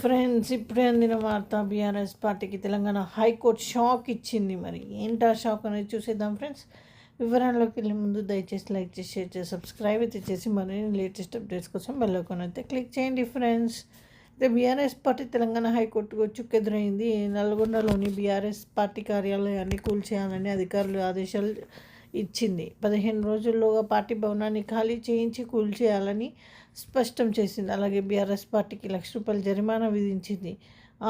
Friends, ఇప్పుడే అందిన వార్త. బీఆర్ఎస్ పార్టీకి తెలంగాణ హైకోర్టు షాక్ ఇచ్చింది. మరి ఏంటా షాక్ అనేది చూసేద్దాం ఫ్రెండ్స్. వివరాల్లోకి వెళ్ళే ముందు దయచేసి లైక్ చేసి, షేర్ చేసి, సబ్స్క్రైబ్ అయితే చేసి మరిన్ని లేటెస్ట్ అప్డేట్స్ కోసం బెల్ ఐకాన్ అయితే క్లిక్ చేయండి ఫ్రెండ్స్. అయితే బీఆర్ఎస్ పార్టీ తెలంగాణ హైకోర్టుకు చుక్కెదురైంది. నల్గొండలోని బీఆర్ఎస్ పార్టీ కార్యాలయాన్ని కూల్చేయాలని అధికారులు ఆదేశాలు ఇచ్చింది. 15 రోజుల్లోగా పార్టీ భవనాన్ని ఖాళీ చేయించి కూల్చేయాలని స్పష్టం చేసింది. అలాగే బీఆర్ఎస్ పార్టీకి ₹1,00,000 జరిమానా విధించింది.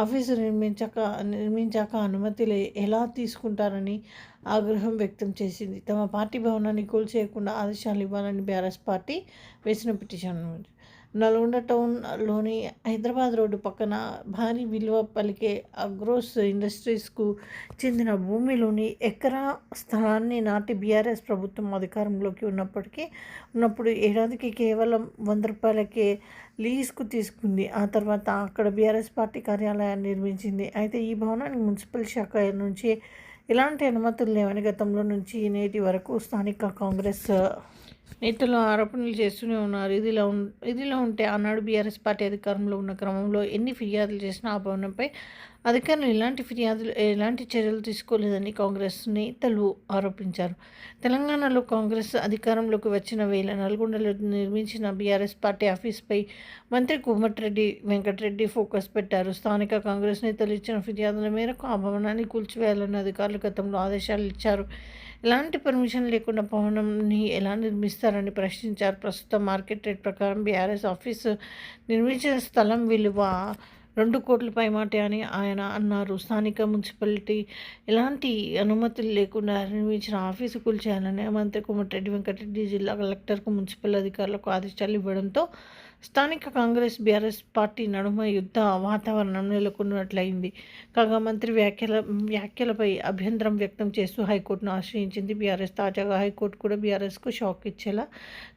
ఆఫీసు నిర్మించాక అనుమతి ఎలా తీసుకుంటారని ఆగ్రహం వ్యక్తం చేసింది. తమ పార్టీ భవనాన్ని కూల్చేయకుండా ఆదేశాలు ఇవ్వాలని బీఆర్ఎస్ పార్టీ వేసిన పిటిషన్. నల్గొండ టౌన్లోని హైదరాబాద్ రోడ్డు పక్కన భారీ విలువ పలికే అగ్రోస్ ఇండస్ట్రీస్కు చెందిన భూమిలోని ఎకరా స్థలాన్ని నాటి బీఆర్ఎస్ ప్రభుత్వం అధికారంలోకి ఉన్నప్పుడు ఏడాదికి కేవలం ₹100కే లీజుకు తీసుకుంది. ఆ తర్వాత అక్కడ బీఆర్ఎస్ పార్టీ కార్యాలయాన్ని నిర్మించింది. అయితే ఈ భవనానికి మున్సిపల్ శాఖ నుంచి ఎలాంటి అనుమతులు లేవని గతంలో నుంచి నేటి వరకు స్థానిక కాంగ్రెస్ నేతలు ఆరోపణలు చేస్తూనే ఉన్నారు. ఇదిలా ఉంటే ఆనాడు బీఆర్ఎస్ పార్టీ అధికారంలో ఉన్న క్రమంలో ఎన్ని ఫిర్యాదులు చేసినా ఆ భవనంపై అధికారులు ఎలాంటి చర్యలు తీసుకోలేదని కాంగ్రెస్ నేతలు ఆరోపించారు. తెలంగాణలో కాంగ్రెస్ అధికారంలోకి వచ్చిన వేళ నల్గొండలో నిర్మించిన బీఆర్ఎస్ పార్టీ ఆఫీస్పై మంత్రి కోమటిరెడ్డి వెంకటరెడ్డి ఫోకస్ పెట్టారు. స్థానిక కాంగ్రెస్ నేతలు ఇచ్చిన ఫిర్యాదుల మేరకు ఆ భవనాన్ని కూల్చివేయాలని అధికారులు గతంలో ఆదేశాలు ఇచ్చారు. ఎలాంటి పర్మిషన్ లేకుండా భవనాన్ని ఎలా నిర్మిస్తారని ప్రశ్నించారు. ప్రస్తుతం మార్కెట్ రేట్ ప్రకారం బీఆర్ఎస్ ఆఫీసు నిర్మించిన స్థలం విలువ 2 కోట్ల పైమాటే అని ఆయన అన్నారు. స్థానిక మున్సిపాలిటీ ఎలాంటి అనుమతులు లేకుండా నిర్మించిన ఆఫీసు కూల్చేయాలని మంత్రి కోమటిరెడ్డి వెంకటరెడ్డి జిల్లా కలెక్టర్కు మున్సిపల్ అధికారులకు ఆదేశాలు ఇవ్వడంతో స్థానిక కాంగ్రెస్ బీఆర్ఎస్ పార్టీ నడుమ యుద్ధ వాతావరణం నెలకొన్నట్లయింది. కాగా మంత్రి వ్యాఖ్యలపై అభ్యంతరం వ్యక్తం చేస్తూ హైకోర్టును ఆశ్రయించింది బీఆర్ఎస్. తాజాగా హైకోర్టు కూడా బీఆర్ఎస్కు షాక్ ఇచ్చేలా